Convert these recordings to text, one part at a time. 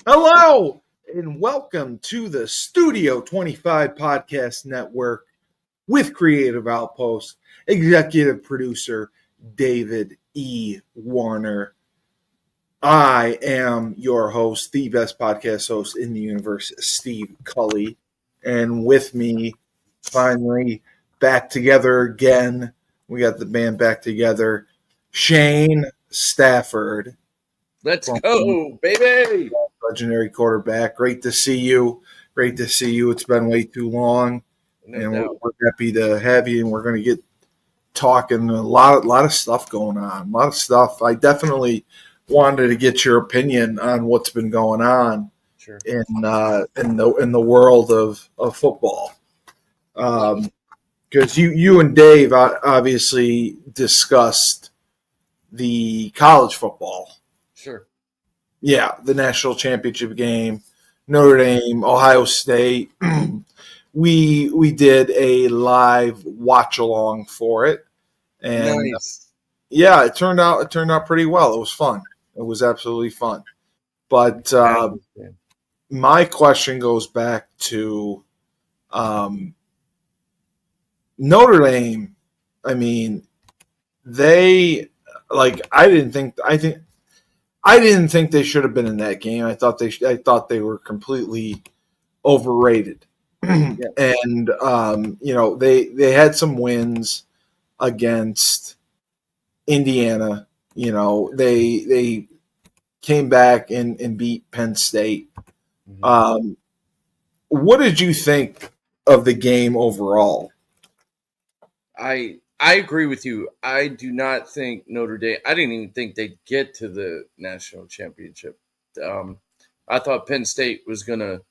Hello and welcome to the Studio 25 Podcast Network with Creative Outpost, executive producer David E. Warner. I am your host, the best podcast host in the universe, Steve Cully. And with me, finally, back together again. We got the band back together. Shane Stafford. Let's go, baby. Legendary quarterback. Great to see you. Great to see you. It's been way too long. And we're happy to have you. And we're going to get talking a lot of stuff going on. A lot of stuff. I definitely wanted to get your opinion on what's been going on in the world of football. Because you and Dave obviously discussed the college football. Sure. Yeah, the national championship game, Notre Dame, Ohio State. We did a live watch along for it, and nice. Yeah, it turned out pretty well. It was fun. It was absolutely fun. But my question goes back to Notre Dame. I mean, I didn't think they should have been in that game. I thought they were completely overrated. Yeah. And they had some wins against Indiana. They came back and beat Penn State. Mm-hmm. What did you think of the game overall? I agree with you. I do not think Notre Dame. I didn't even think they'd get to the national championship. I thought Penn State was gonna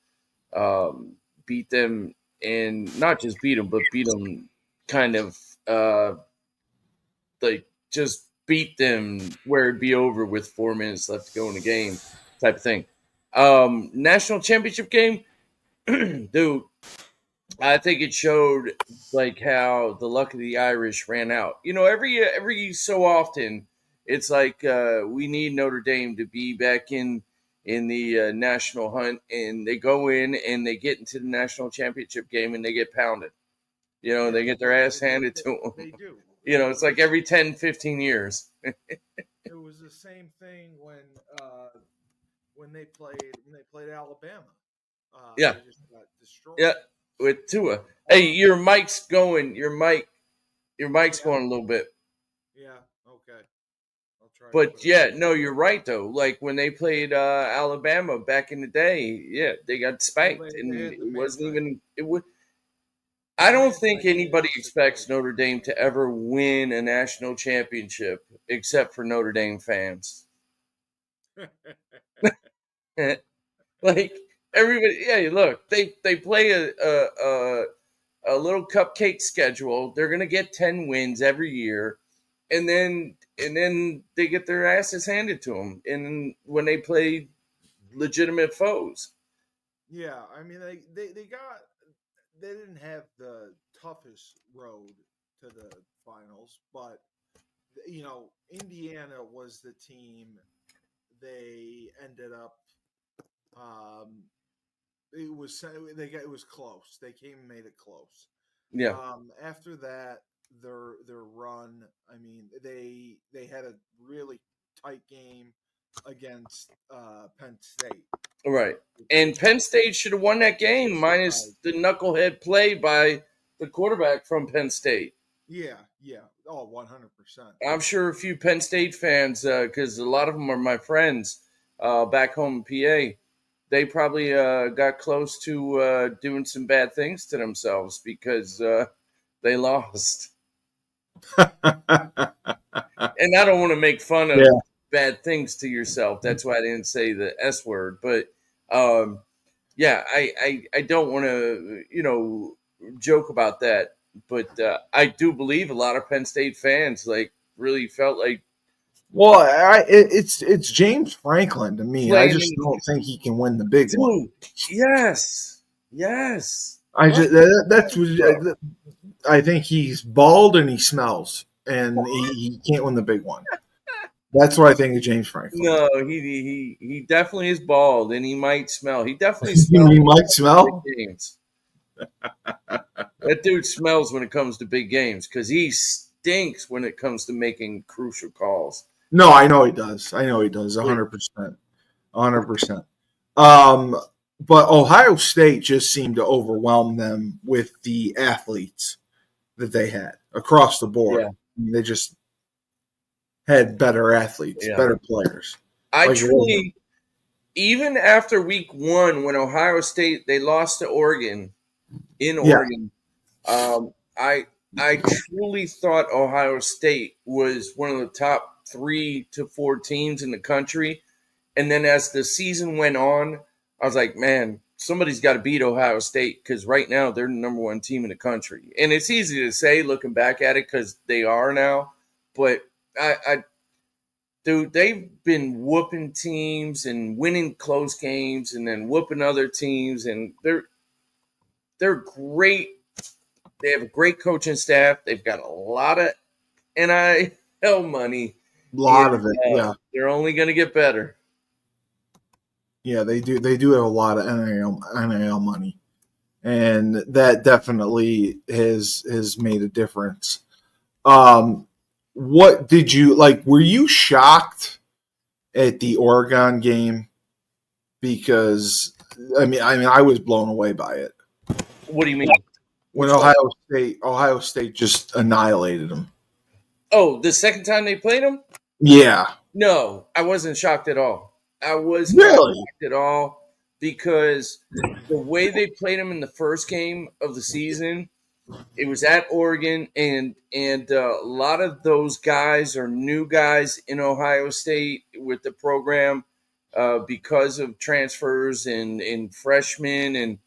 beat them, and not just beat them, but beat them kind of just beat them where it'd be over with 4 minutes left to go in the game, type of thing. National championship game, dude. I think it showed how the luck of the Irish ran out. Every so often, it's like we need Notre Dame to be back in the national hunt, and they go in and they get into the national championship game and they get pounded. They get their ass handed to them. They do. It's like every 10, 15 years. It was the same thing when they played Alabama. Yeah. They just got destroyed. Yeah, with Tua. Hey, your mic's going. Your mic's going a little bit. Yeah. Okay. I'll try. But yeah, no, you're right though. Like when they played Alabama back in the day, yeah, they got spanked, and it wasn't even. It would. I don't think anybody expects Notre Dame to ever win a national championship except for Notre Dame fans. Like everybody, yeah. Look, they play a little cupcake schedule. They're gonna get 10 wins every year, and then they get their asses handed to them. And when they play legitimate foes, yeah, I mean they didn't have the toughest road to the finals, but Indiana was the team. They ended up. It was close. They came and made it close. yeah. After that, their run. I mean, they had a really tight game against Penn State. Right. And Penn State should have won that game minus the knucklehead play by the quarterback from Penn State. Yeah. Oh, 100%. I'm sure a few Penn State fans, because a lot of them are my friends back home in PA, they probably got close to doing some bad things to themselves because they lost. And I don't want to make fun of bad things to yourself. That's why I didn't say the S word. But I don't want to, joke about that. But I do believe a lot of Penn State fans really felt like. Well, it's James Franklin to me. I just don't think he can win the big one. Yes. I think he's bald and he smells, and he can't win the big one. That's what I think of James Franklin. No, he definitely is bald, and he might smell. He definitely You smells mean Mike big Smell? games. That dude smells when it comes to big games because he stinks when it comes to making crucial calls. No, I know he does. I know he does. But 100%. 100%. Um, but Ohio State just seemed to overwhelm them with the athletes that they had across the board. yeah, I mean, they just had better athletes, yeah. better players. I Like, truly, even after week one, when Ohio State they lost to Oregon in yeah, Oregon, um, I I truly thought Ohio State was one of the top 3 to 4 teams in the country. And then as the season went on, I was like, man, somebody's got to beat Ohio State because right now they're the number one team in the country. And it's easy to say looking back at it because they are now. But dude, they've been whooping teams and winning close games and then whooping other teams. And they're great. They have a great coaching staff. They've got a lot of NIL money. a lot And of it. Yeah, they're only going to get better. yeah, they do. They do have a lot of NIL money, and that definitely has made a difference. What did you like? Were you shocked at the Oregon game? Because I was blown away by it What do you mean? when Which one? Ohio State just annihilated them. Oh, the second time they played them? Yeah, No, I wasn't shocked at all. I was not really. shocked at all because the way they played them in the first game of the season, it was at Oregon, and a lot of those guys are new guys in Ohio State with the program because of transfers and freshmen, and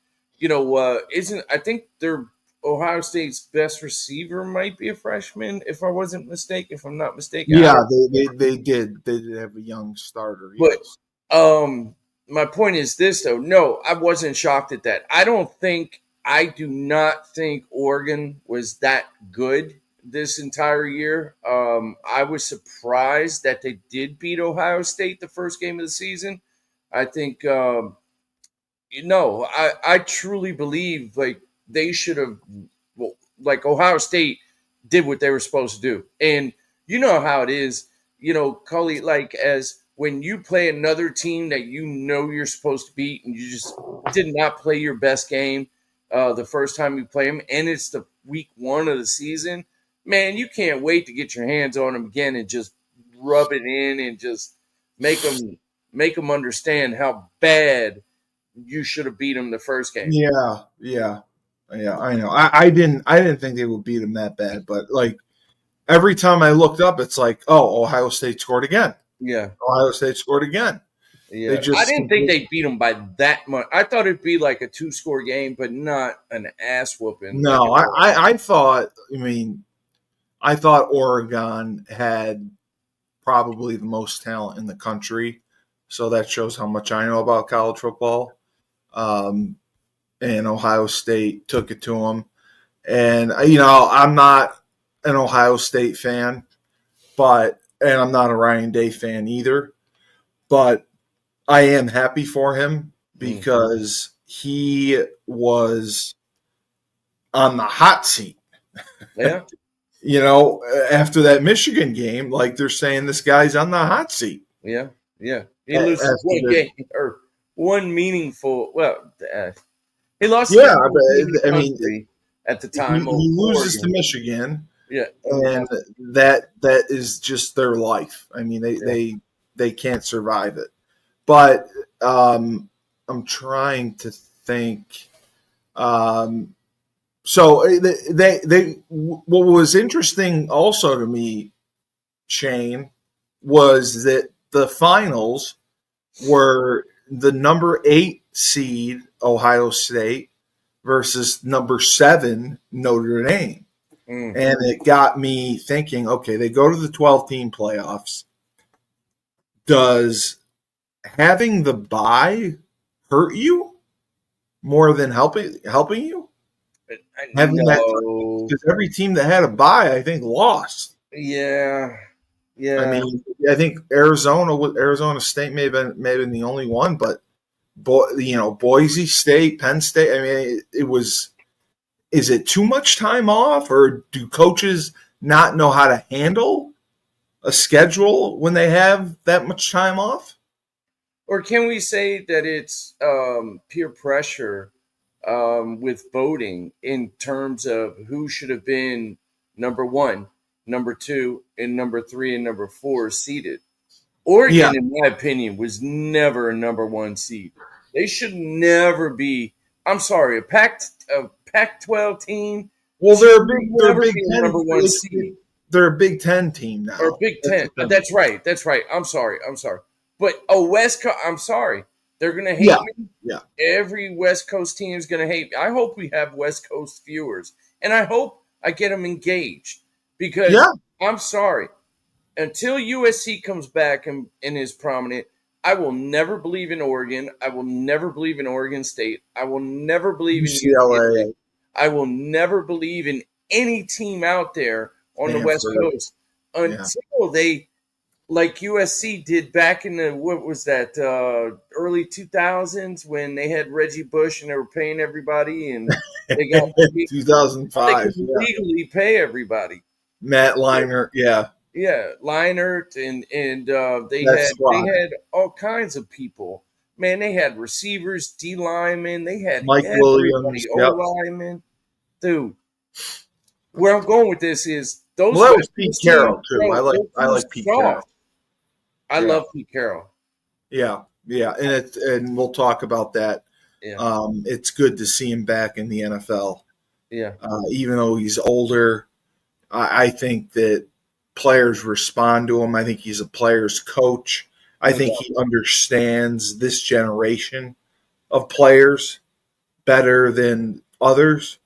isn't I think their Ohio State's best receiver might be a freshman, if I wasn't mistaken. If I'm not mistaken, I Yeah, don't. they did have a young starter. But Yes. my point is this though. No, I wasn't shocked at that. I do not think Oregon was that good this entire year. I was surprised that they did beat Ohio State the first game of the season. I think I truly believe like they should have, well, like Ohio State did what they were supposed to do. And you know how it is, Cully, like as when you play another team that you're supposed to beat and you just did not play your best game the first time you play them, and it's the week one of the season, man, you can't wait to get your hands on them again and just rub it in and just make them understand how bad you should have beat them the first game. Yeah, yeah, yeah. I know. I didn't think they would beat them that bad, but like every time I looked up, it's like, oh, Ohio State scored again. Yeah. Ohio State scored again. Yeah. They just I didn't think they beat them by that much. I thought it'd be like a 2-score game, but not an ass whooping. Like no. I thought. I thought Oregon had probably the most talent in the country, so that shows how much I know about college football. Um, and Ohio State took it to them. And I'm not an Ohio State fan, and I'm not a Ryan Day fan either. But I am happy for him because he was on the hot seat. Yeah. After that Michigan game, like they're saying this guy's on the hot seat. Yeah. Yeah. He loses one game or one meaningful. Well, he lost. Yeah, but I mean, at the time, he loses to Michigan. Yeah, and that is just their life. I mean, they can't survive it. But I'm trying to think. So what was interesting also to me, Shane, was that the finals were the number 8 seed Ohio State versus number 7 Notre Dame. And it got me thinking, okay, they go to the 12-team playoffs. Does having the bye hurt you more than helping you? Having that, because every team that had a bye, I think, lost. Yeah. I Yeah. mean, I think Arizona State may have been the only one, but Boise State, Penn State. I mean, it was. Is it too much time off, or do coaches not know how to handle a schedule when they have that much time off? Or can we say that it's peer pressure with voting in terms of who should have been number one, number two, and number three and number four seated? Yeah, Oregon, in my opinion, was never a number one seed. They should never be. I'm sorry, a Pac-12 team well, should they're a never Big be a Ten. number one seed. They're a Big Ten team Or now. Big That's Ten. the thing. That's right. That's right. I'm sorry. I'm sorry. But a West Coast. I'm sorry. They're gonna hate Yeah, me. yeah, Every West Coast team is gonna hate me. I hope we have West Coast viewers, and I hope I get them engaged yeah. because I'm sorry. Until USC comes back and is prominent, I will never believe in Oregon. I will never believe in Oregon State. I will never believe in UCLA. UCLA, I will never believe in any team out there on the West Stanford. Coast Yeah, until they, like USC did back in the, what was that, early 2000s when they had Reggie Bush and they were paying everybody and they got, they 2005. could Yeah, legally pay everybody. Matt Leinart. Yeah, Yeah, Leinart and they that they squad. had all kinds of people. Man, they had receivers, D linemen, they had Mike Williams. everybody, O Yep. linemen. Dude, where I'm going with this is those Well, that was West Pete Coast teams, Carroll too. bro, they're I too like Pete Carroll. soft. I Yeah, love Pete Carroll. yeah, yeah. And we'll talk about that. Yeah, It's good to see him back in the NFL, yeah, even though he's older. I think that players respond to him. I think he's a player's coach. I no think doubt. he understands this generation of players better than others,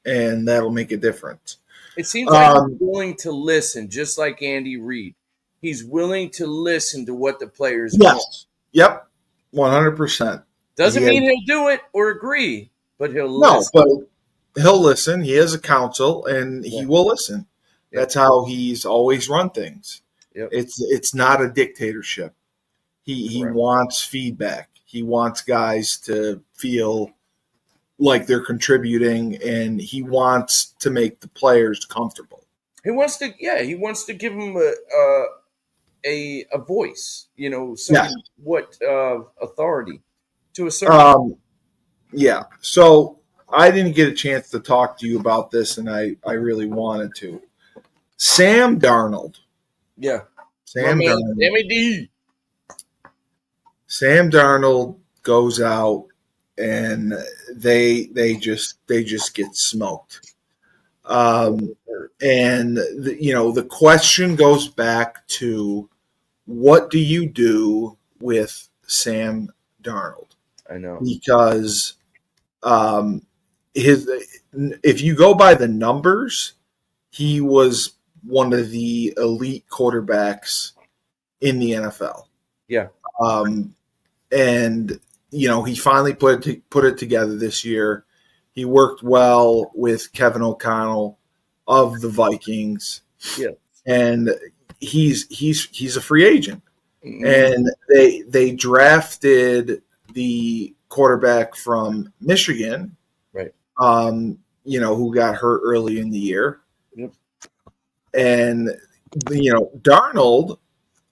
and that'll make a difference. It seems like he's Um, willing to listen, just like Andy Reid. He's willing to listen to what the players want. yes, yep, 100%. He Doesn't has mean he'll do it or agree, but he'll no, listen. but he'll listen. He has a counsel, and Yeah. he will listen. Yep. That's how he's always run things. Yep. It's not a dictatorship. He Correct. wants feedback. He wants guys to feel like they're contributing, and he wants to make the players comfortable. He wants to, yeah, he wants to give him a voice, Yes. somewhat authority to a certain. Yeah. So I didn't get a chance to talk to you about this, and I really wanted to. Sam Darnold. Yeah, my Sam man, Darnold. Sammy D. Sam Darnold goes out, and they just get smoked. And the question goes back to, what do you do with Sam Darnold? I know. Because his if you go by the numbers, he was one of the elite quarterbacks in the NFL. Yeah, And he finally put it together this year. He worked well with Kevin O'Connell of the Vikings, yeah. and he's a free agent. Mhm. And they drafted the quarterback from Michigan, Right. who got hurt early in the year. Yep. And Darnold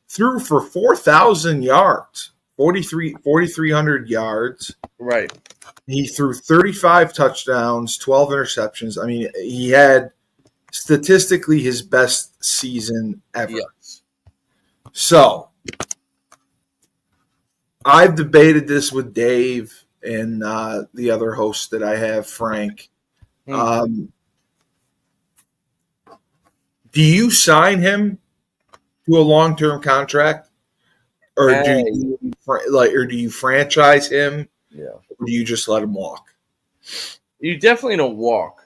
threw for 4,000 yards, 4,300 yards. Right. He threw 35 touchdowns, 12 interceptions. I mean, he had statistically his best season ever. Yes. So I've debated this with Dave and the other host that I have, Frank. Do you sign him to a long-term contract, or do you franchise him, Yeah. or do you just let him walk? You definitely don't walk,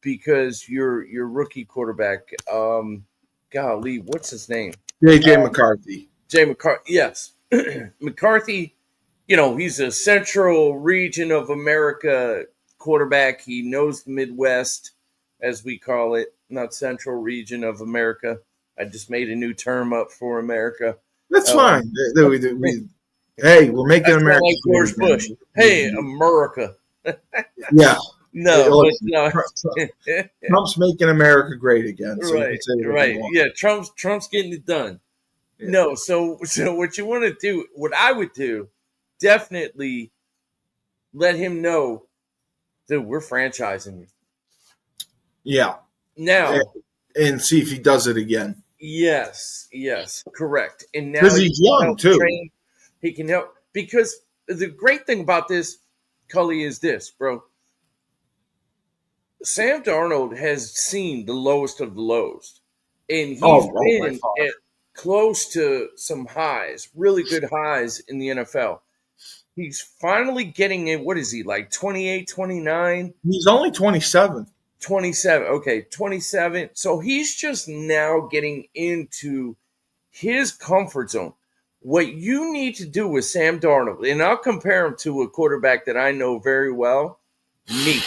because your rookie quarterback, golly, what's his name? J.J. McCarthy. Jay McCarthy. Yes, McCarthy. He's a Central Region of America quarterback. He knows the Midwest, as we call it, not Central Region of America. I just made a new term up for America. That's Um, fine. Hey, we're making I sound America like great George Bush. again. Hey, America. Yeah. No, but Listen, no. Trump's making America great again, so you Right, can say whatever you right. want. Yeah, Trump's getting it done. Yeah. No, so what you want to do, what I would do, definitely let him know that we're franchising you. Yeah. Now, And see if he does it again. yes, correct. And now Because he he's can young, help too. train. He can help because the great thing about this, Cully, is this, bro. Sam Darnold has seen the lowest of the lows, and he's By been far. at close to some highs, really good highs in the NFL. He's finally getting in. What is he, like 28, 29, He's only 27. 27? Okay, 27. So he's just now getting into his comfort zone. What you need to do with Sam Darnold, and I'll compare him to a quarterback that I know very well, me.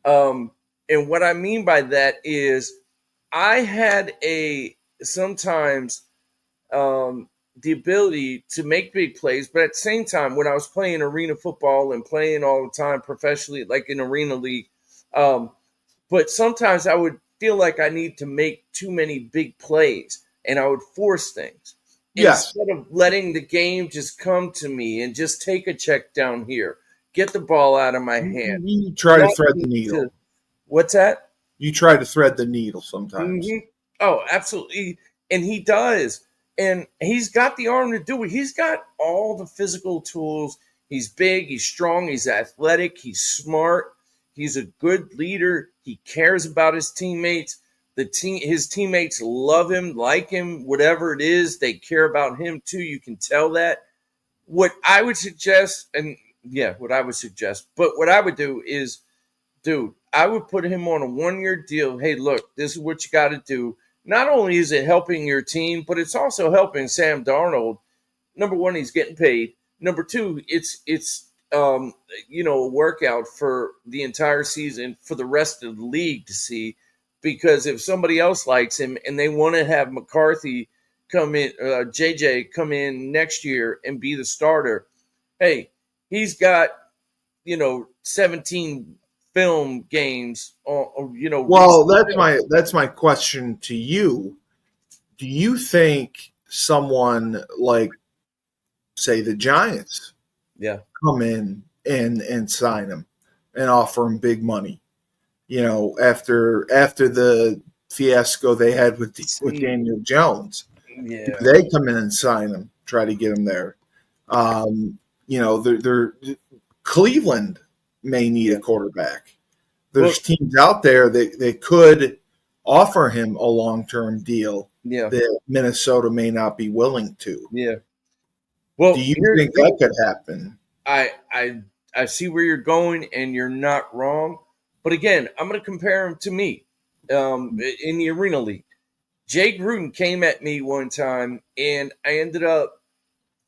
And what I mean by that is I had sometimes the ability to make big plays, but at the same time, when I was playing arena football and playing all the time professionally, like in arena league, um, but sometimes I would feel like I need to make too many big plays and I would force things Yes. instead of letting the game just come to me and just take a check down here, get the ball out of my hand. You try to Not thread the need needle. what's that? You try to thread the needle sometimes. Mm-hmm. Oh, absolutely. And he does. And he's got the arm to do it. He's got all the physical tools. He's big, he's strong, he's athletic, he's smart, he's a good leader. He cares about his teammates. His teammates love him, like him, whatever it is, they care about him too. You can tell that. What I would suggest, what I would suggest, but what I would do is, dude, I would put him on a 1-year deal. Hey, look, this is what you got to do. Not only is it helping your team, but it's also helping Sam Darnold. Number one, he's getting paid. Number two, it's a workout for the entire season for the rest of the league to see. Because if somebody else likes him and they want to have McCarthy come in, JJ come in next year and be the starter, hey, he's got 17 film games Well, that's my question to you. Do you think someone like, say, the Giants yeah come in and sign him and offer him big money? After the fiasco they had with Daniel Jones, yeah they come in and sign him, try to get him there. They're Cleveland may need a quarterback. There's teams out there that they could offer him a long-term deal that Minnesota may not be willing to. yeah well Do you think that could happen? I see where you're going and you're not wrong, but again, I'm going to compare him to me in the arena league. Jay Gruden came at me one time and I ended up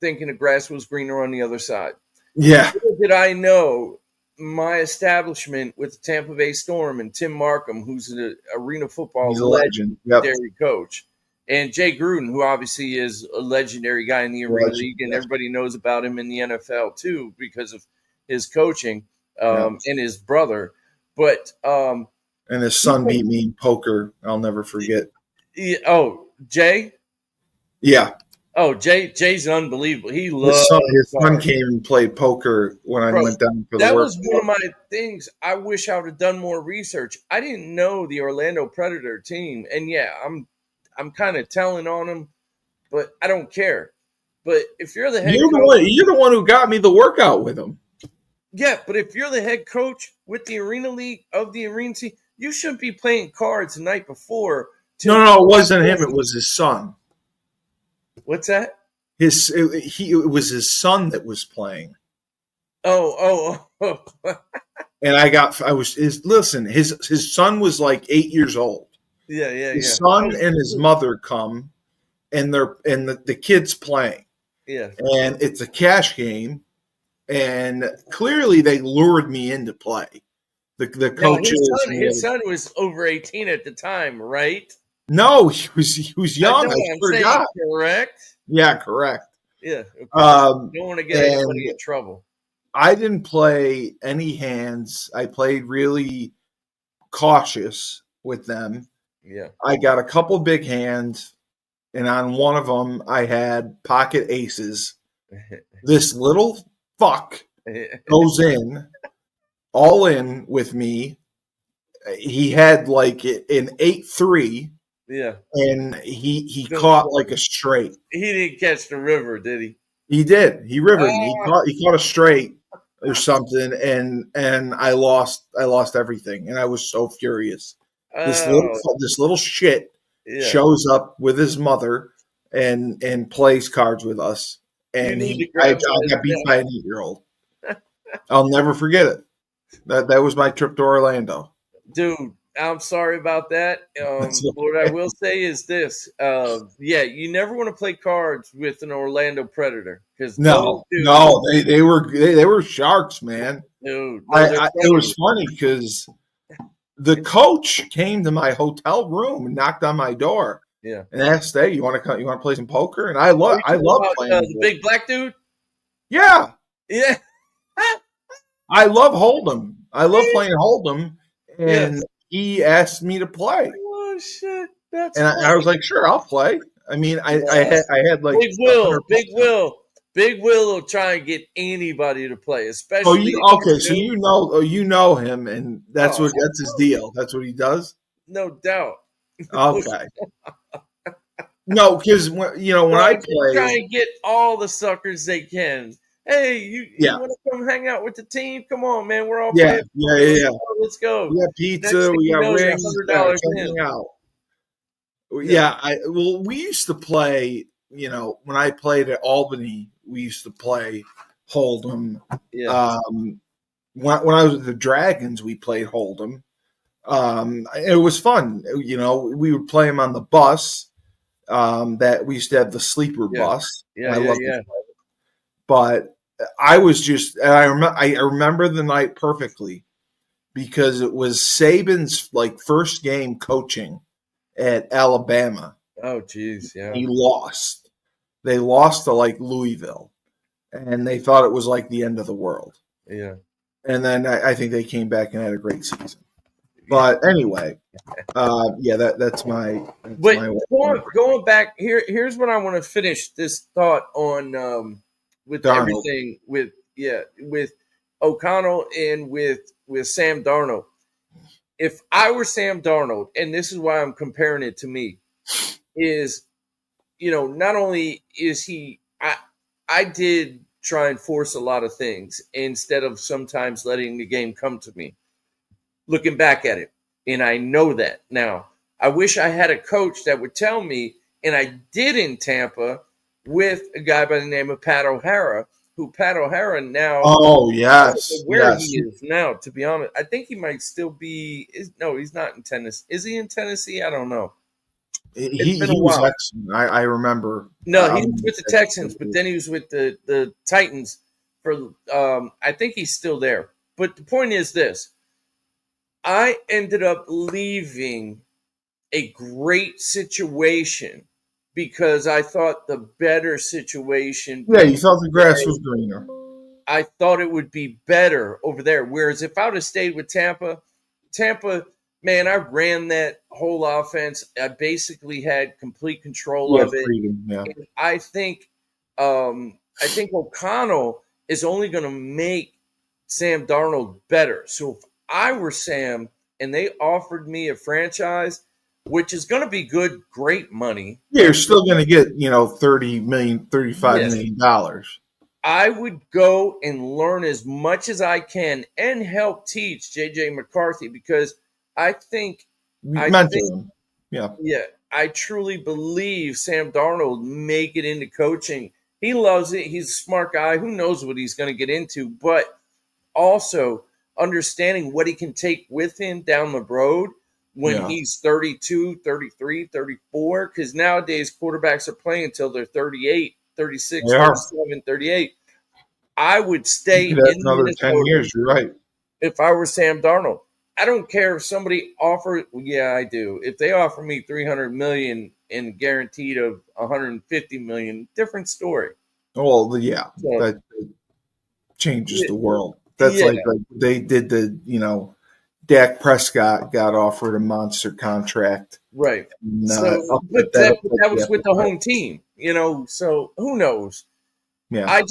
thinking the grass was greener on the other side. Yeah. Little did I know my establishment with the Tampa Bay Storm and Tim Markham, who's an arena football legendary coach, and Jay Gruden, who obviously is a legendary guy in the arena league, and everybody knows about him in the NFL too because of his coaching and his brother. But and his son beat me in poker. I'll never forget. Jay? Yeah. Oh, Jay's unbelievable. He loves his son came and played poker when I went down for the work. That was one of my things. I wish I would have done more research. I didn't know the Orlando Predator team, and I'm kind of telling on them, but I don't care. But if you're the head coach, you're the one who got me the workout with him. Yeah, but if you're the head coach with the arena league of the arena team, you shouldn't be playing cards the night before. No, it wasn't him. It was his son. What's that? It was his son that was playing. Oh. And his son was like 8 years old. Yeah. His son and his mother come, and the kid's playing. Yeah. And it's a cash game, and clearly they lured me into play. The coaches. His son was over 18 at the time, right? No, he was I young. know I what I'm saying, forgot. correct? Yeah, correct. Yeah, okay. Um, Don't want to get and anybody in trouble. I didn't play any hands. I played really cautious with them. Yeah. I got a couple big hands, and on one of them, I had pocket aces. This little fuck goes in, all in with me. He had like an 8-3, Yeah. and he Don't caught tell like a me. straight. He didn't catch the river, did he? He did. He rivered me. Ah, He caught a straight or something, and I lost everything, and I was so furious. oh, This little shit yeah. shows up with his mother and plays cards with us, You and need to I grab him by got beat his by an 8-year-old. I'll never forget it. That was my trip to Orlando. neck. Dude, I'm sorry about that. That's What I okay. will say is this. Yeah, you never want to play cards with an Orlando Predator because those No, dudes, no, they were sharks, man. dude, no, they're It was predators. funny because the coach came to my hotel room and knocked on my door Yeah. and asked, "Hey, you want to come? You want to play some poker?" And Are you I talking love about playing the poker. big black dude? Yeah, Yeah. I love Hold'em. I love playing Hold'em, Yeah. and he asked me to play, Oh shit, that's and I was funny. like, "Sure, I'll play." I mean, Yeah. I had like Big Will, Big 100 bucks on. Will, Big Will will try and get anybody to play, Oh, especially you if okay? So you. you know him, and Oh, that's his deal. That's what he does. no doubt. Okay. No, because when I Right, they try play, and get all the suckers they can. Hey, you yeah, want to come hang out with the team? Come on, man. We're all yeah, playing yeah, poker. yeah, Let's yeah. go. Let's go. We got Next pizza, thing we you got know, you're wings. Yeah, $100 come in. hang out. Yeah, Yeah, we used to play. When I played at Albany, we used to play Hold'em. yeah, Um, when I was at the Dragons, we played Hold'em. It was fun. We would play them on the bus. That we used to have the sleeper yeah, bus, and yeah, I yeah, loved it. yeah. But I was just, and I remember the night perfectly because it was Saban's like first game coaching at Alabama. Oh, geez, yeah, He lost. They lost to like Louisville, and they thought it was like the end of the world. yeah. And then I think they came back and had a great season. But anyway, yeah, that's But my going back here's what I want to finish this thought on with Darnold. everything with O'Connell and with Sam Darnold. If I were Sam Darnold, and this is why I'm comparing it to me, is not only is he I did try and force a lot of things instead of sometimes letting the game come to me. Looking back at it, and I know that now. I wish I had a coach that would tell me, and I did in Tampa with a guy by the name of Pat O'Hara, who Pat O'Hara now, Oh I don't know yes, where he yes. is now, to be honest. I think he might still be, no, he's not in Tennessee. Is he in Tennessee? I don't know. It's been a He was while. excellent. I remember. No, he was with the Texans, but then he was with the Titans for, I think he's still there. But the point is this. I ended up leaving a great situation because I thought the better situation Yeah, being you thought the grass was greener. I thought it would be better over there. Whereas if I would have stayed with Tampa, man, I ran that whole offense. I basically had complete control You had of it. freedom. Yeah. And I think O'Connell is only going to make Sam Darnold better. So if I were Sam and they offered me a franchise, which is going to be good, great money. Yeah, you're still going to get 30 million, 35 Yes, million dollars. I would go and learn as much as I can and help teach JJ McCarthy because I think, I Mentor think, him. Yeah. yeah, I truly believe Sam Darnold make it into coaching. He loves it. He's a smart guy. Who knows what he's going to get into, but also understanding what he can take with him down the road when Yeah. he's 32, 33, 34. Because nowadays quarterbacks are playing until they're 38, 36, They are. 37, 38. I would You stay could have in another 10 Minnesota years. You're right. if I were Sam Darnold. I don't care if somebody offer. Yeah, I do. If they offer me $300 million and guaranteed of $150 million, different story. Well, yeah, So, that changes yeah, the world. That's yeah, like they did Dak Prescott got offered a monster contract. right. And, So, upset that but upset that the was with apple the cart. home team, So who knows? Yeah. I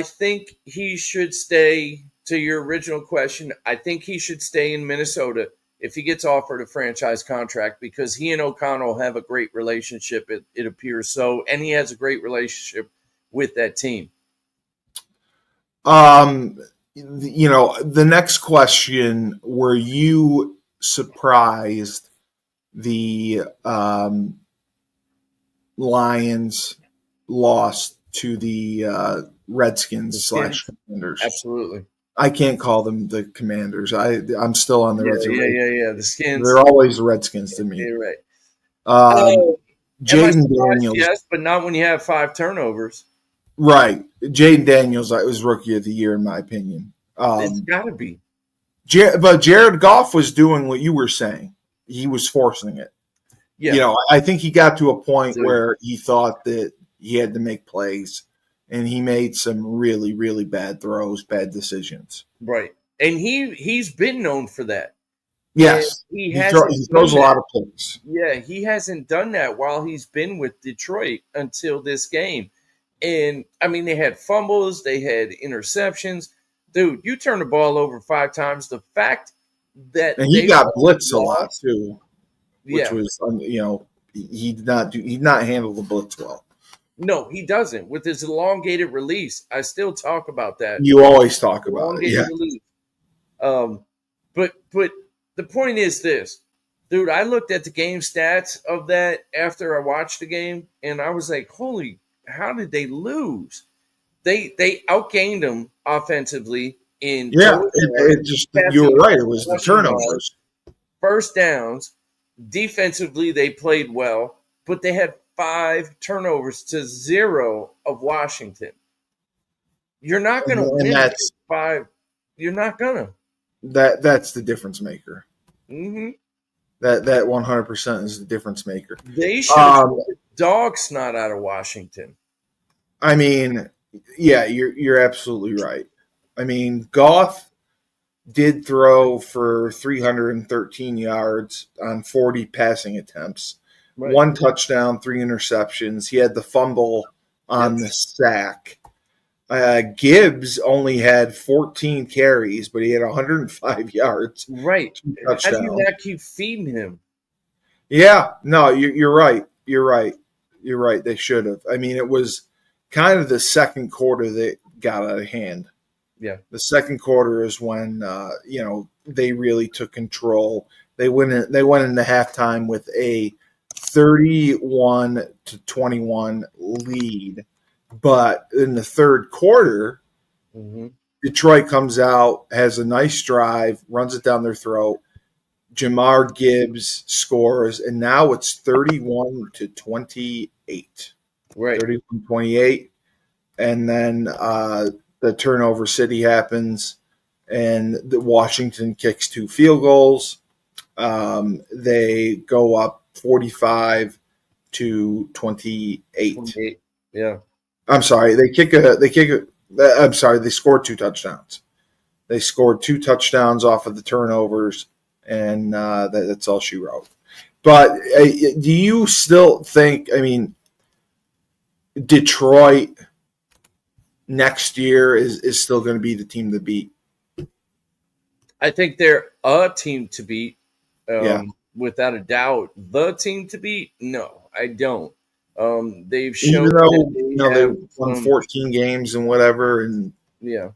think he should stay. To your original question, I think he should stay in Minnesota if he gets offered a franchise contract because he and O'Connell have a great relationship. It appears so, and he has a great relationship with that team. The next question: were you surprised the Lions lost to the The Redskins Skins, / Commanders? absolutely. I can't call them the Commanders. I'm still on the reservation. Yeah. The They're Skins. always the Redskins to me. You're right. Um, Am I Jaden surprised? Daniels, Yes, but not when you have 5 turnovers. right? Jaden Daniels was Rookie of the Year in my opinion. It's got to be. But Jared Goff was doing what you were saying. He was forcing it. Yeah, I think he got to a point dude. where he thought that he had to make plays, and he made some really, really bad throws, bad decisions. Right. And he's been known for that. And Yes, he he hasn't throws done a lot that. of picks. Yeah, he hasn't done that while he's been with Detroit until this game. And I mean, they had fumbles, they had interceptions. Dude, you turn the ball over 5 times. The fact that And he they got blitzed a lot lost, too, which yeah, was he did not handle the blitz well. no, he doesn't. With his elongated release, I still talk about that You always talk about it, elongated yeah. release. Um, but the point is this, dude. I looked at the game stats of that after I watched the game, and I was like, "Holy, how did they lose?" They outgained them offensively in Yeah, total it just you passing were right. It yards, was the rushing yards, turnovers. first downs. Defensively, they played well, but they had 5 turnovers to 0 of Washington. You're not going to And win that's 5. You're not going to. that's the difference maker. Mm-hmm. That 100% is the difference maker. They should have Um, the dog snot out of Washington. I mean, yeah, you're absolutely right. I mean, Goff did throw for 313 yards on 40 passing attempts, Right. 1 touchdown, 3 interceptions. He had the fumble on Yep. the sack. Gibbs only had 14 carries, but he had 105 yards, Right. 2 touchdowns. How do you not keep feeding him? Yeah, no, you're right. You're right. You're right. They should have. I mean, it was kind of the second quarter that got out of hand. Yeah. The second quarter is when they really took control. They went into halftime with a 31-21 lead, but in the third quarter, Mm-hmm. Detroit comes out, has a nice drive, runs it down their throat. Jamar Gibbs scores, and now it's 31-28. Right. 31-28. And then the turnover city happens, and the Washington kicks 2 field goals. They go up 45-28. 28. Yeah. I'm sorry, they scored 2 touchdowns. They scored 2 touchdowns off of the turnovers, and that's all she wrote. But do you still think? I mean, Detroit next year is still going to be the team to beat. I think they're a team to beat, Yeah. without a doubt. The team to beat? No, I don't. They've Even shown that though they they have won 14 games and whatever, and yeah.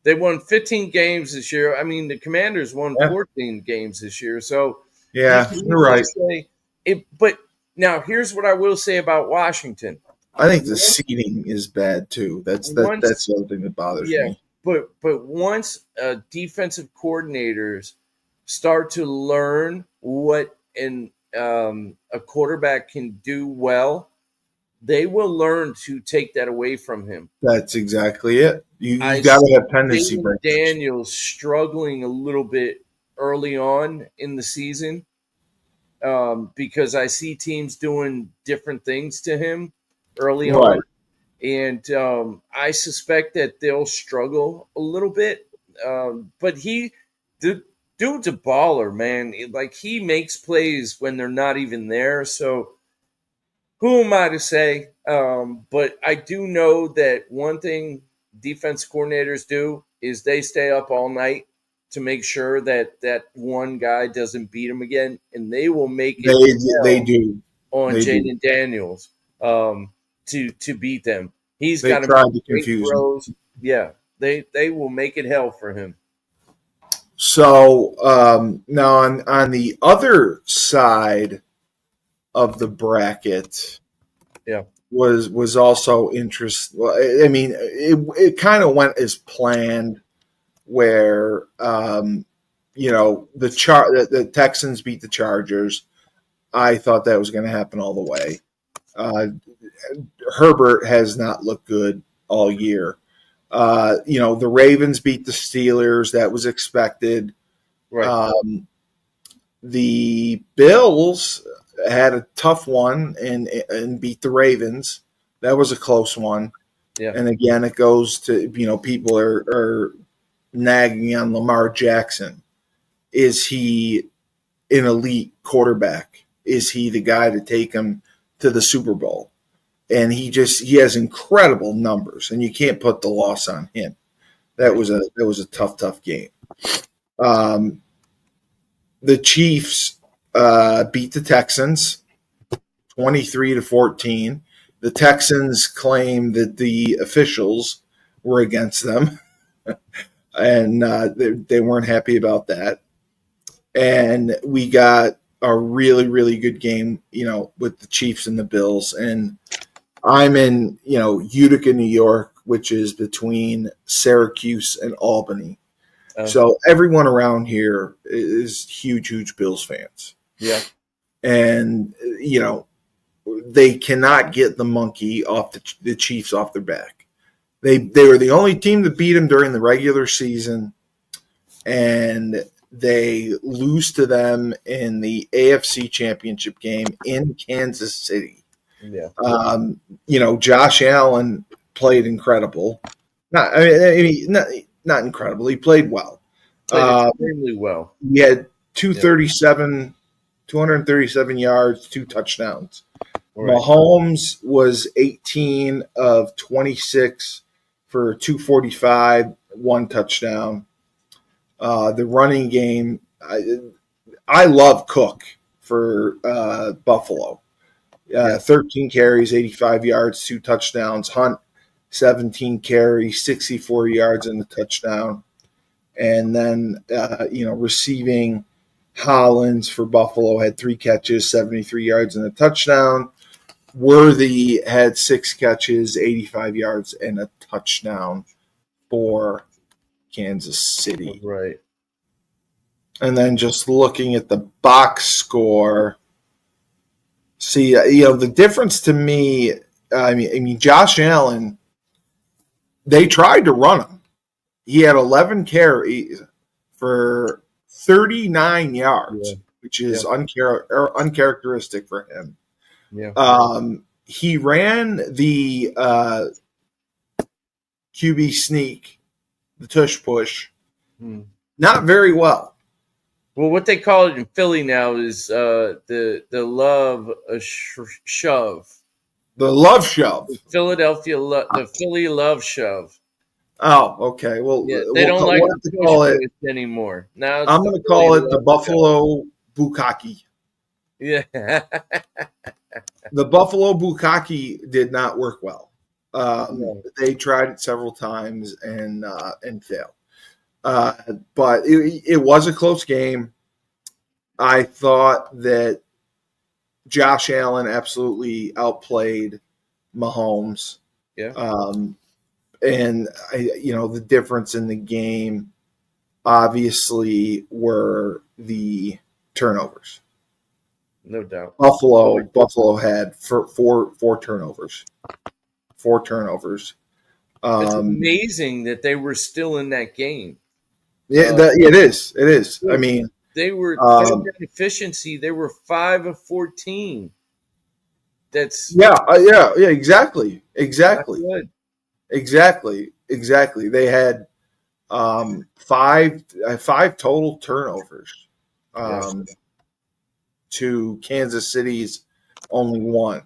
They won 15 games this year. I mean, the Commanders won yeah, 14 games this year. So you yeah, can you're easily right. say it. But now here's what I will say about Washington. I think the seeding is bad too. That's Once, the other thing that bothers yeah, me. but once defensive coordinators start to learn what a quarterback can do well, they will learn to take that away from him. That's exactly it. You I got to see have tendency Jaden breakers. Daniels struggling a little bit early on in the season, because I see teams doing different things to him early Right. on. And I suspect that they'll struggle a little bit. But the dude's a baller, man. Like, he makes plays when they're not even there. So who am I to say? But I do know that one thing defense coordinators do is they stay up all night to make sure that that one guy doesn't beat him again, and they will make it They hell do. on They do. Jaden Daniels to beat them. He's They got to make tried to great confuse him. throws. Yeah, they will make it hell for him. So now on the other side of the bracket Yeah, was also interest. Well, I mean, it kind of went as planned, where the Texans beat the Chargers. I thought that was going to happen all the way. Herbert has not looked good all year. The Ravens beat the Steelers. That was expected. right. The Bills had a tough one and beat the Ravens. That was a close one. Yeah, And again, it goes to, people are nagging on Lamar Jackson. Is he an elite quarterback? Is he the guy to take him to the Super Bowl? And he has incredible numbers, and you can't put the loss on him. That was a tough game. The Chiefs beat the Texans 23-14. The Texans claim that the officials were against them, and they weren't happy about that. And we got a really, really good game, with the Chiefs and the Bills. And I'm in, Utica, New York, which is between Syracuse and Albany. So everyone around here is huge Bills fans. yeah, And, they cannot get the monkey off the Chiefs off their back. They were the only team to beat them during the regular season, and they lose to them in the AFC Championship game in Kansas City. yeah. Josh Allen played incredible. Not incredible. He played well. Played extremely well. He had 237 yards, 2 touchdowns. Right. Mahomes was 18 of 26 for 245, 1 touchdown. The running game, I love Cook for Buffalo. 13 carries, 85 yards, 2 touchdowns. Hunt, 17 carries, 64 yards and a touchdown. And then, receiving, Hollins for Buffalo had 3 catches, 73 yards and a touchdown. Worthy had 6 catches, 85 yards and a touchdown for Kansas City. Right. And then just looking at the box score, see, the difference to me, I mean, Josh Allen, they tried to run him. He had 11 carries for 39 yards, which is uncharacteristic for him. Yeah. He ran the QB sneak, the tush push, not very well. Well, what they call it in Philly now is the love shove. The love shove. The Philly love shove. Oh, okay. Well, they don't like to call it anymore. Now I'm going to call it the Buffalo Bukkake. Yeah. The Buffalo Bukkake did not work well. They tried it several times and failed. But it was a close game. I thought that Josh Allen absolutely outplayed Mahomes. Yeah. And the difference in the game obviously were the turnovers. No doubt. Buffalo had four turnovers. 4 turnovers. It's amazing that they were still in that game. Yeah, it is. It is. I Dude, mean, they were third um, down efficiency. They were 5 of 14. That's yeah, exactly, not exactly, good. exactly. They had five total turnovers Yeah, um, to Kansas City's only one,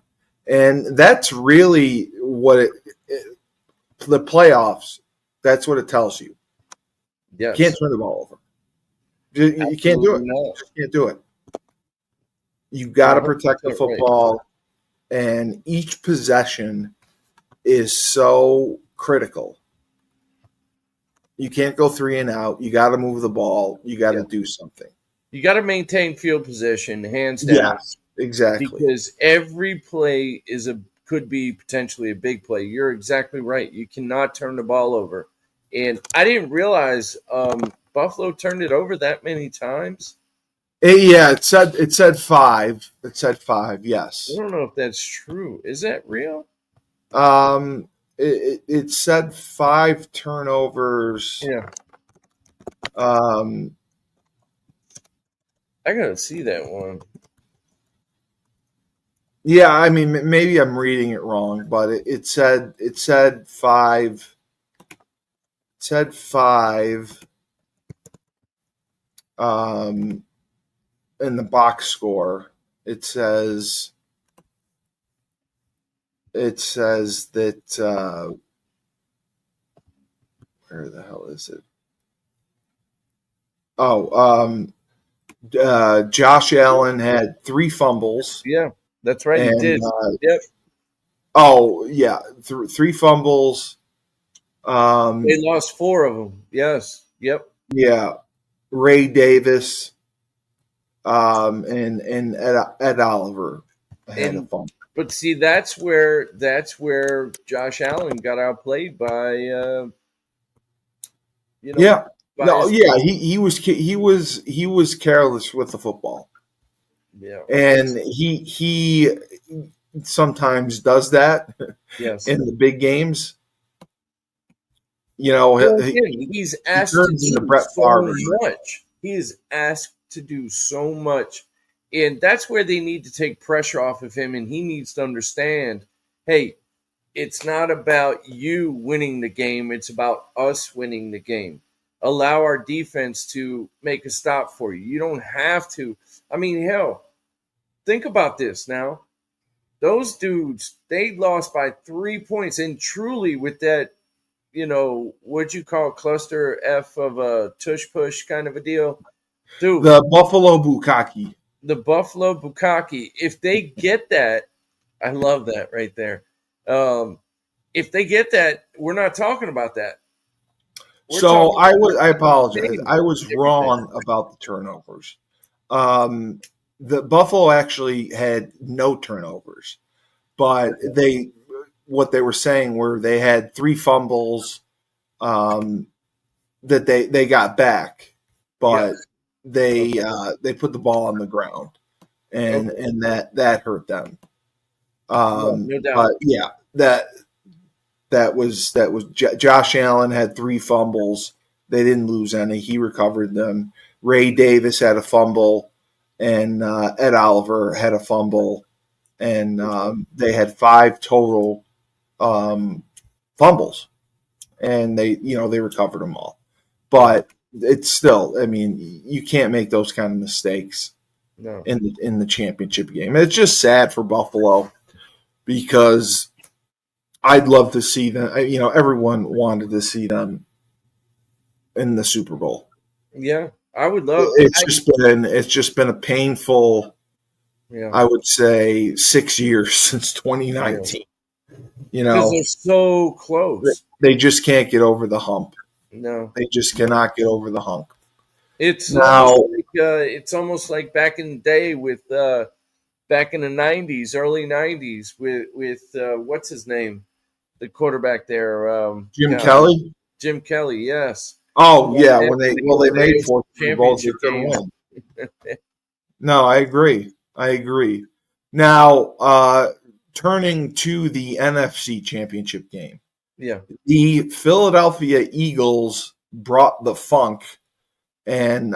and that's really what the playoffs. That's what it tells you. Can't yes, turn the ball over. You can't do absolutely it. not. Just can't do it. You've got You're to protect the 100% right. football, and each possession is so critical. You can't go three and out. You got to move the ball. You got Yeah, to do something. you got to maintain field position, hands down, Yes, exactly. because every play could be potentially a big play. You're exactly right. You cannot turn the ball over, and I didn't realize Buffalo turned it over that many times. Yeah, it said five. It said five. I Yes. don't know if that's true. Is that real? Um, it said five turnovers. Yeah, Um, I gotta see that one. yeah, I mean maybe I'm reading it wrong, but it said five. It said five. Um, in the box score, it says that where the hell is it? Oh, Josh Allen had three fumbles, Yeah, that's right. He and did. Yep. oh yeah, three fumbles. They Um, lost 4 of them. Yes. Yep. yeah, Ray Davis, and Ed Oliver had a And fumble. but see, that's where Josh Allen got outplayed by you know Yeah, by no, his yeah, he was careless with the football, yeah. and he sometimes does that Yes. in the big games. You know, Well, he, again, he's he asked to turns into do Brett so Favre. much. He is asked to do so much. And that's where they need to take pressure off of him. And he needs to understand, hey, it's not about you winning the game. It's about us winning the game. Allow our defense to make a stop for you. You don't have to. I mean, hell, think about this now. Those dudes, they lost by 3 points. And truly, with that, what you call cluster F of a tush push kind of a deal, dude. The Buffalo Bukkake. The Buffalo Bukkake, if they get that, I love that right there. If they get that, we're not talking about that. We're So talking about I apologize. game, I was everything. wrong about the turnovers. Um, the Buffalo actually had no turnovers, but what they were saying were they had three fumbles um, that they got back, Yeah. but they put the ball on the ground, and Okay. and that hurt them. Yeah, no But doubt. yeah, that was Josh Allen had three fumbles. They didn't lose any. He recovered them. Ray Davis had a fumble, and Ed Oliver had a fumble, and they had five total um, fumbles, and they recovered them all. Yeah. But it's still, I mean, you can't make those kind of mistakes No. in the championship game. It's just sad for Buffalo because I'd love to see them. Everyone wanted to see them in the Super Bowl. Yeah. I would love. It's just been a painful, Yeah. I would say, 6 years since Yeah. 2019. Because they're so close. They just can't get over the hump. No. They just No. cannot get over the hump. It's almost Now, like back in the day with back in the '90s, early '90s with what's his name, the quarterback there, Jim golly, Kelly. Jim Kelly. Yes, Oh going yeah, in when they to well go they to the made AFC four Super Bowls, they championship couldn't games. win. No, I agree. I agree. Now, turning to the NFC Championship game, Yeah, the Philadelphia Eagles brought the funk and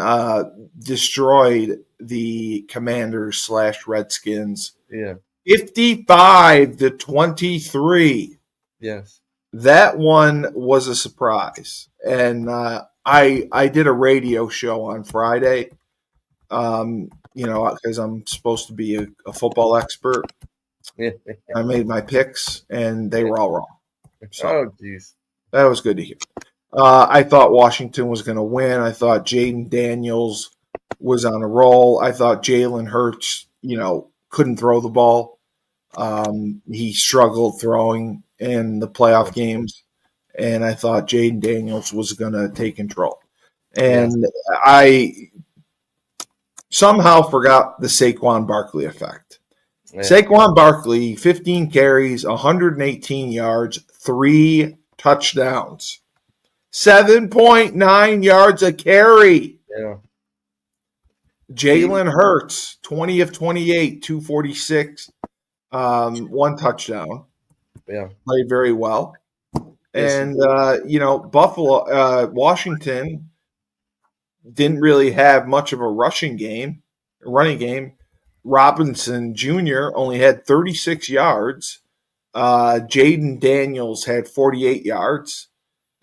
destroyed the Commanders / Redskins Yeah. 55-23. Yes. That one was a surprise, and I did a radio show on Friday. Because I'm supposed to be a football expert. Yeah. I made my picks, and they were all wrong. So Oh, jeez. that was good to hear. I thought Washington was going to win. I thought Jaden Daniels was on a roll. I thought Jalen Hurts, couldn't throw the ball. He struggled throwing in the playoff games, and I thought Jaden Daniels was going to take control. And I somehow forgot the Saquon Barkley effect. Yeah. Saquon Barkley, 15 carries, 118 yards, 3 touchdowns, 7.9 yards a carry. Yeah. Jalen Hurts, 20 of 28, 246, 1 touchdown. Yeah. Played very well. Yes, And, Washington didn't really have much of a running game. Robinson Jr. only had 36 yards. Jaden Daniels had 48 yards.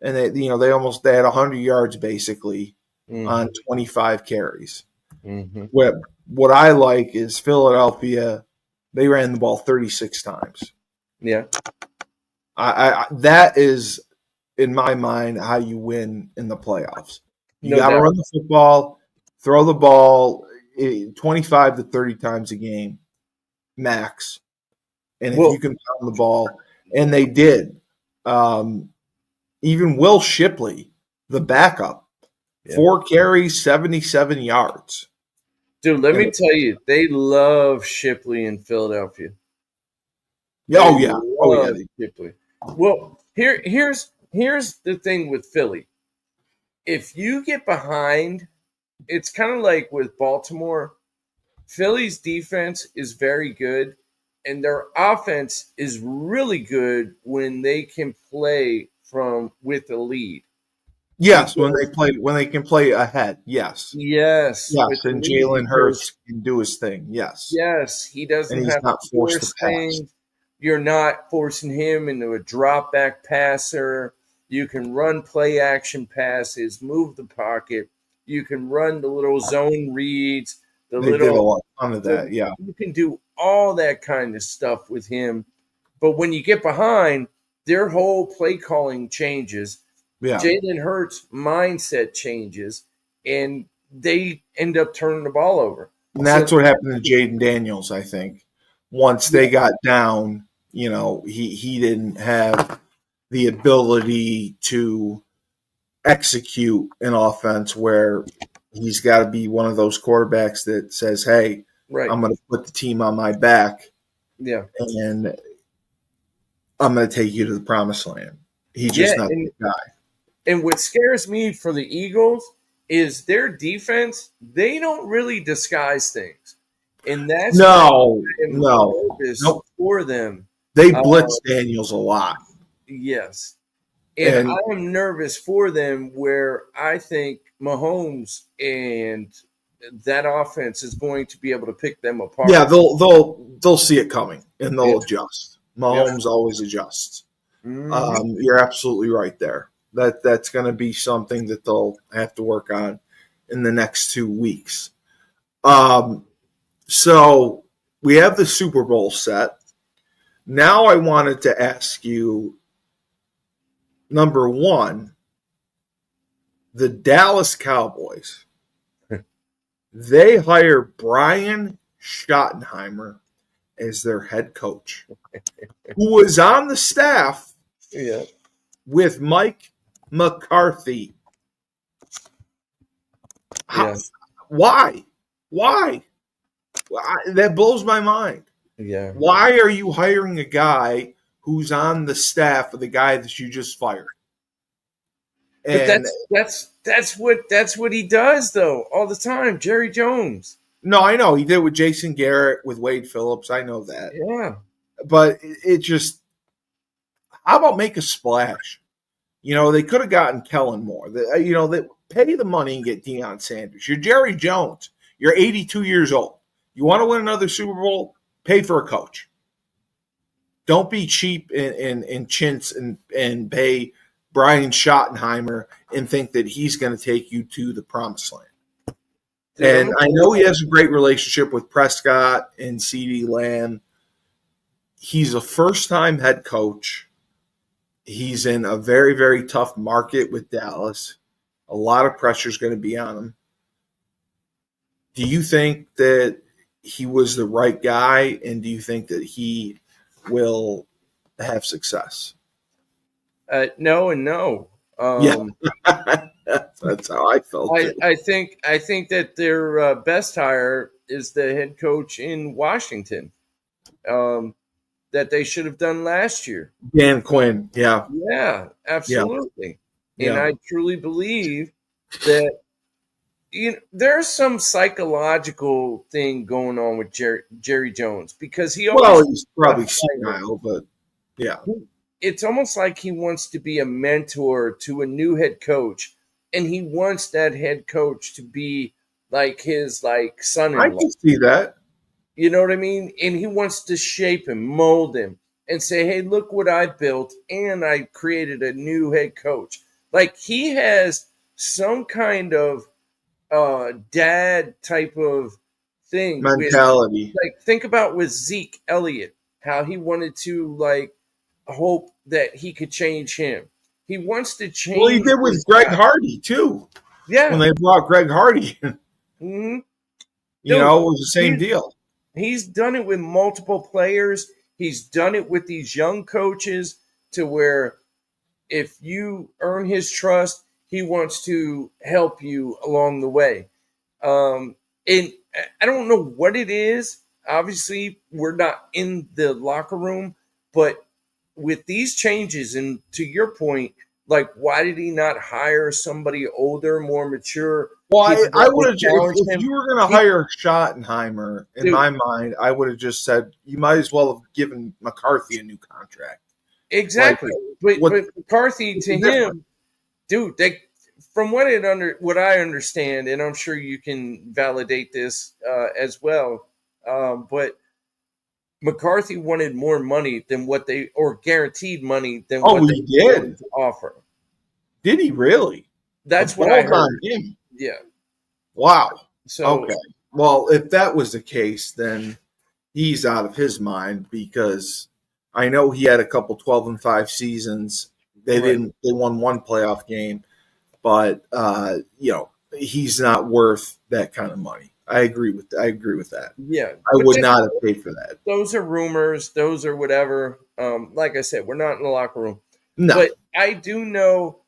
And they had 100 yards basically on 25 carries. Mm-hmm. What I like is Philadelphia. They ran the ball 36 times. Yeah. I that is, in my mind, how you win in the playoffs. You No got to doubt. run the football, throw the ball 25 to 30 times a game, max. And if you can pound the ball, and they did. Even Will Shipley, the backup, 4 carries, 77 yards. Dude, let me tell you, they love Shipley in Philadelphia. Oh yeah. Shipley. Well, here's the thing with Philly. If you get behind, it's kind of like with Baltimore. Philly's defense is very good, and their offense is really good when they can play with a lead. Yes, when they can play ahead. Yes. Yes. And Jalen Hurts can do his thing. Yes. Yes, he doesn't and he's have not to forced force to pass. things. You're not forcing him into a drop back passer. You can run play action passes, move the pocket. You can run the little zone reads. They did a ton of that. Yeah. You can do all that kind of stuff with him. But when you get behind, their whole play calling changes. Yeah. Jalen Hurts' mindset changes, and they end up turning the ball over. And that's what happened to Jaden Daniels, I think. Once they got down, he didn't have the ability to execute an offense where he's got to be one of those quarterbacks that says, hey, I'm going to put the team on my back. Yeah. And I'm going to take you to the promised land. He's just not the guy. And what scares me for the Eagles is their defense. They don't really disguise things. And that's nervous for them. They blitz Daniels a lot. Yes. And I am nervous for them where I think Mahomes and that offense is going to be able to pick them apart. Yeah, they'll see it coming and they'll adjust. Mahomes always adjusts. Mm-hmm. You're absolutely right there. That's going to be something that they'll have to work on in the next 2 weeks. So we have the Super Bowl set. Now I wanted to ask you, number one, the Dallas Cowboys. They hire Brian Schottenheimer as their head coach, who was on the staff with Mike McCarthy. Why? That blows my mind. Yeah. Why are you hiring a guy who's on the staff of the guy that you just fired? And but that's what he does though all the time. Jerry Jones. No, I know he did with Jason Garrett, with Wade Phillips. I know that. Yeah. But it just, how about make a splash? They could have gotten Kellen Moore. pay the money and get Deion Sanders. You're Jerry Jones. You're 82 years old. You want to win another Super Bowl? Pay for a coach. Don't be cheap and chintz and pay Brian Schottenheimer and think that he's going to take you to the promised land. And I know he has a great relationship with Prescott and CeeDee Lamb. He's a first-time head coach. He's in a very, very tough market with Dallas. A lot of pressure is going to be on him. Do you think that he was the right guy, and do you think that he will have success? No and no. Yeah, that's how I felt. I think that their best hire is the head coach in Washington. That they should have done last year. Dan Quinn, yeah. Yeah, absolutely. Yeah. And I truly believe that there's some psychological thing going on with Jerry Jones, because he's probably senile, but yeah. It's almost like he wants to be a mentor to a new head coach, and he wants that head coach to be like his son-in-law. I can see that. You know what I mean? And he wants to shape him, mold him, and say, hey, look what I built, and I created a new head coach. Like, he has some kind of dad type of thing. Mentality. Think about with Zeke Elliott, how he wanted to, hope that he could change him. He wants to change. Well, he did with Greg Hardy, too. Yeah. When they brought Greg Hardy. Mm-hmm. It was the same deal. He's done it with multiple players. He's done it with these young coaches, to where if you earn his trust, he wants to help you along the way. And I don't know what it is. Obviously, we're not in the locker room, but with these changes, and to your point, why did he not hire somebody older, more mature? Well, I would have, if you were going to hire Schottenheimer, in my mind, I would have just said, you might as well have given McCarthy a new contract. Exactly. But McCarthy, to him, dude, from what I understand, and I'm sure you can validate this as well, but McCarthy wanted more money than guaranteed money than what they did offer. Did he really? That's what I heard. Him. Yeah. Wow. So, okay. Well, if that was the case, then he's out of his mind, because I know he had a couple 12-5 seasons. They won one playoff game, but he's not worth that kind of money. I agree with that. Yeah. I would not have paid for that. Those are rumors. Those are whatever. Like I said, we're not in the locker room. No. But I do know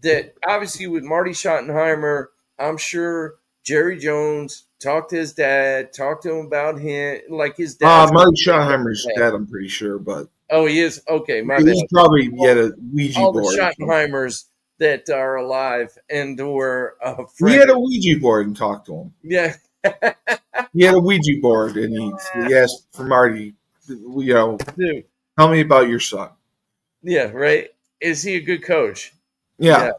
that obviously with Marty Schottenheimer, I'm sure Jerry Jones talked to his dad, talked to him about him, his dad. Marty Schottenheimer's dead, I'm pretty sure, but he is? Okay, my he's bad. Probably had a Ouija all board. All the Schottenheimers that are alive and were he had a Ouija board and talked to him. Yeah. He had a Ouija board, and he asked for Marty, Dude, tell me about your son. Yeah, right. Is he a good coach? Yeah.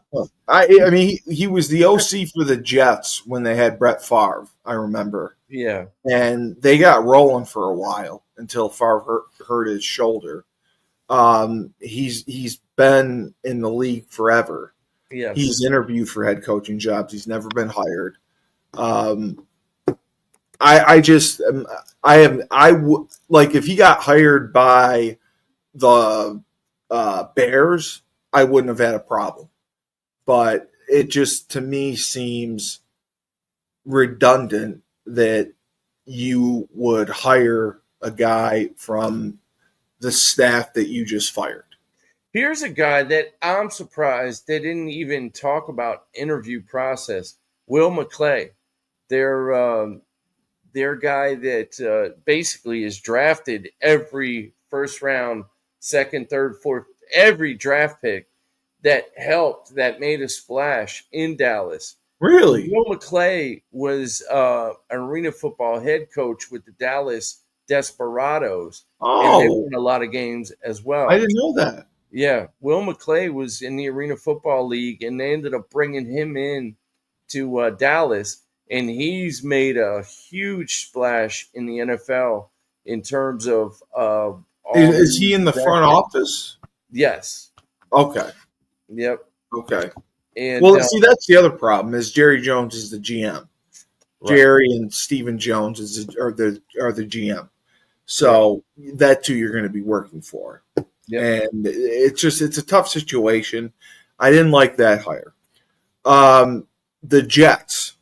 I mean, he was the OC for the Jets when they had Brett Favre, I remember. Yeah. And they got rolling for a while until Favre hurt his shoulder. He's been in the league forever. Yeah. He's interviewed for head coaching jobs. He's never been hired. If he got hired by the Bears, I wouldn't have had a problem. But it just, to me, seems redundant that you would hire a guy from the staff that you just fired. Here's a guy that I'm surprised they didn't even talk about interview process. Will McClay, their guy that basically is drafted every first round, second, third, fourth, every draft pick that made a splash in Dallas. Really? Will McClay was an arena football head coach with the Dallas Desperados. Oh. And they won a lot of games as well. I didn't know that. Yeah. Will McClay was in the Arena Football League, and they ended up bringing him in to Dallas, and he's made a huge splash in the NFL in terms of all Is he in the draft front picks. office? Yes. Okay. Yep. Okay. And Well, see, that's the other problem is Jerry Jones is the GM. right. Jerry and Stephen Jones are the GM. So that's who you're going to be working for. Yep. And it's a tough situation. I didn't like that hire. The Jets.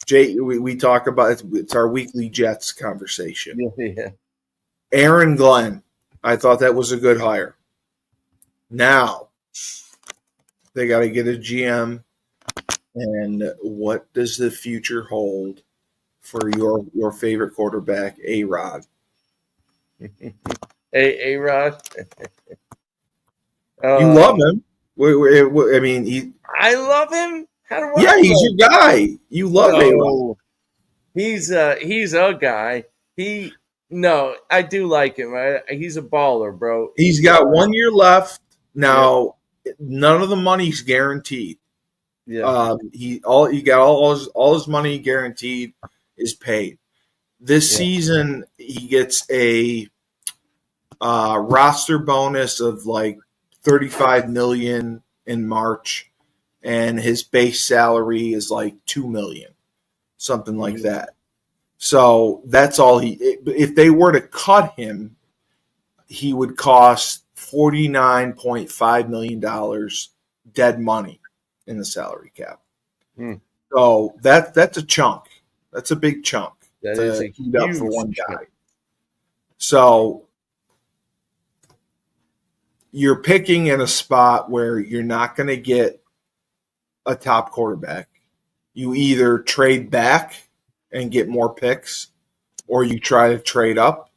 We talk about it's our weekly Jets conversation. Yeah. Aaron Glenn. I thought that was a good hire. Now they got to get a GM. And what does the future hold for your favorite quarterback, A-Rod? A-Rod. You love him. I mean, I love him. How do I? Yeah, he's your guy. You love A-Rod. No, he's a guy. I do like him. He's a baller, bro. He's got 1 year left. Now, none of the money's guaranteed. Yeah. He got all his money guaranteed is paid. This season, he gets a roster bonus of like $35 million in March, and his base salary is like $2 million, something like that. So that's all he. If they were to cut him, he would cost $49.5 million dead money in the salary cap. So that's a chunk. That's a big chunk. That is a heat up for huge one chunk. guy. So you're picking in a spot where you're not going to get a top quarterback. You either trade back and get more picks, or you try to trade up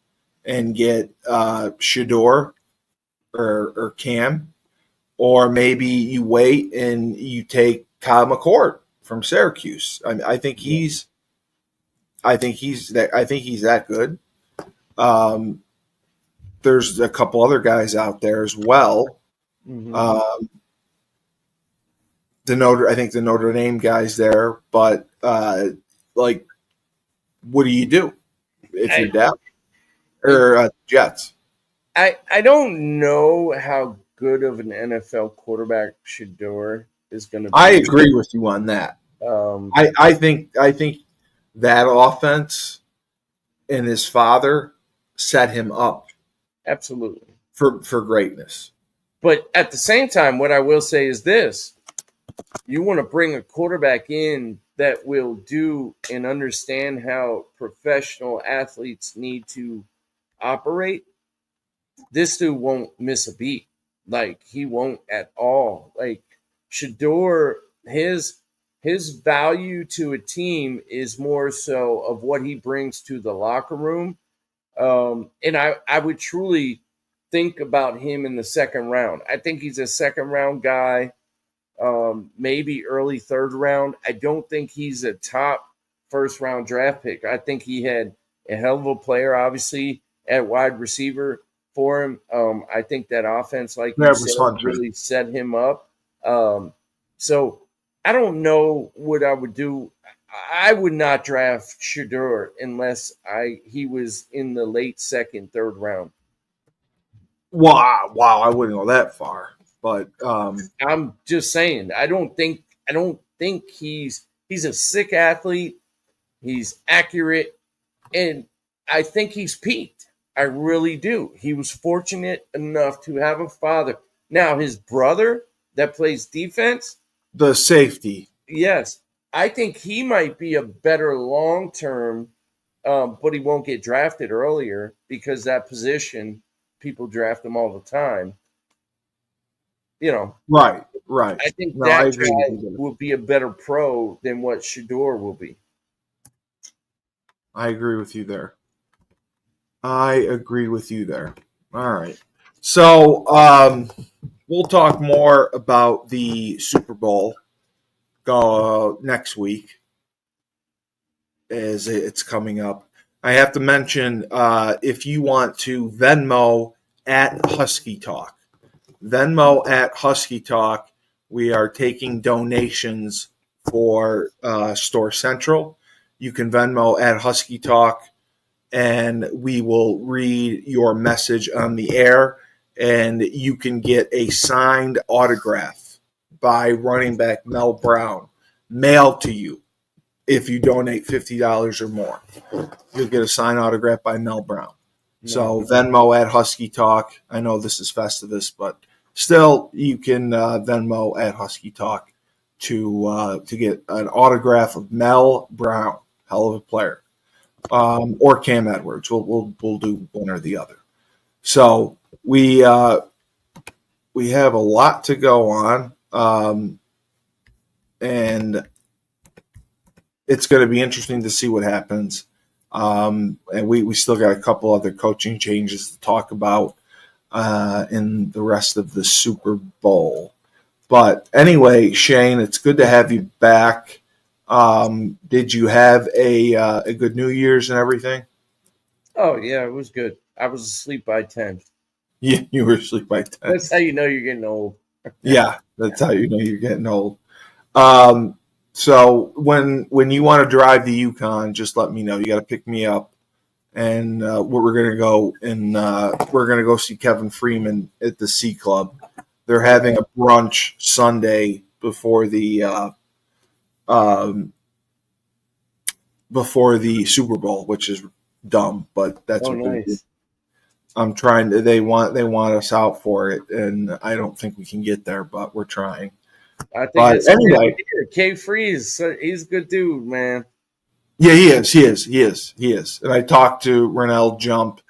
and get Shador or Cam, or maybe you wait and you take Kyle McCord from Syracuse. I think he's that good. There's a couple other guys out there as well. I think the Notre Dame guys there, but what do you do if you're Dallas or Jets? I don't know how good of an NFL quarterback Shador is going to be. I agree with you on that. I think that offense and his father set him up absolutely for greatness. But at the same time, what I will say is this: you want to bring a quarterback in that will do and understand how professional athletes need to operate. This dude won't miss a beat. Like, he won't at all. Like, Shador, his value to a team is more so of what he brings to the locker room. And I would truly think about him in the second round. I think he's a second round guy, maybe early third round. I don't think he's a top first round draft pick. I think he had a hell of a player, obviously, at wide receiver for him. I think that offense, like you said, really set him up. So I don't know what I would do. I would not draft Shador unless he was in the late second, third round. Wow, I wouldn't go that far, but I'm just saying. I don't think he's a sick athlete. He's accurate, and I think he's peaked. I really do. He was fortunate enough to have a father. Now, his brother that plays defense, the safety, yes, I think he might be a better long term, but he won't get drafted earlier because that position, people draft him all the time. You know, right. I think that guy will be a better pro than what Shador will be. I agree with you there. All right. So we'll talk more about the Super Bowl next week as it's coming up. I have to mention if you want to Venmo at Husky Talk. We are taking donations for Store Central. You can Venmo at Husky Talk, and we will read your message on the air, and you can get a signed autograph by running back Mel Brown mailed to you if you donate $50 or more. You'll get a signed autograph by Mel Brown. So Venmo at Husky Talk. I know this is Festivus, but still, you can Venmo at Husky Talk to get an autograph of Mel Brown, hell of a player, or Cam Edwards. We'll do one or the other. So we have a lot to go on, and it's going to be interesting to see what happens. And we still got a couple other coaching changes to talk about in the rest of the Super Bowl. But anyway, Shane, it's good to have you back. Did you have a good New Year's and everything? Oh yeah, it was good. I was asleep by 10. Yeah, you were asleep by 10. That's how you know you're getting old. Yeah, that's how you know you're getting old. So when you want to drive to UConn, just let me know. You got to pick me up, and we're gonna go and we're gonna go see Kevin Freeman at the C Club. They're having a brunch Sunday before the Super Bowl, which is dumb, but that's what they do. I'm trying to. They want us out for it, and I don't think we can get there, but we're trying. I think it's anyway. K Freeze, he's a good dude, man. Yeah, he is. And I talked to Renell Jump.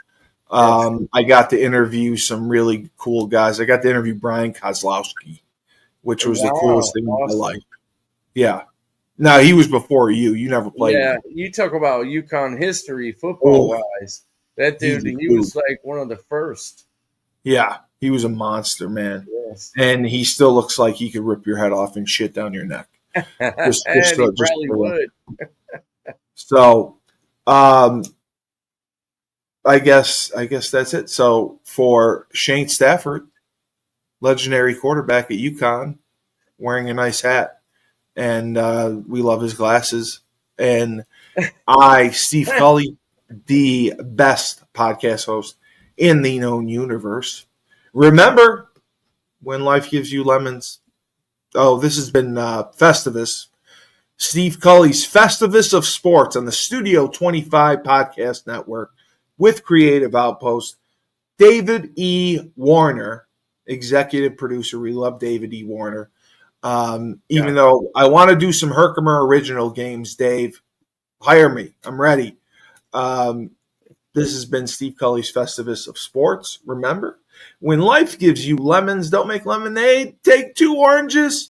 I got to interview some really cool guys. I got to interview Brian Kozlowski, which was the coolest thing in my life. Yeah. Now, he was before you. You never played. Yeah, you talk about UConn history, football-wise. That dude, he was like one of the first. Yeah, he was a monster, man. Yes. And he still looks like he could rip your head off and shit down your neck. Just probably would. So, I guess that's it. So for Shane Stafford, legendary quarterback at UConn, wearing a nice hat, and we love his glasses. And I, Steve Cully, the best podcast host in the known universe. Remember, when life gives you lemons. Oh, this has been Festivus. Steve Cully's Festivus of Sports on the Studio 25 Podcast Network with Creative Outpost. David E. Warner, executive producer. We love David E. Warner. Even though I want to do some Herkimer original games, Dave, hire me. I'm ready. This has been Steve Cully's Festivus of Sports. Remember, when life gives you lemons, don't make lemonade. Take 2 oranges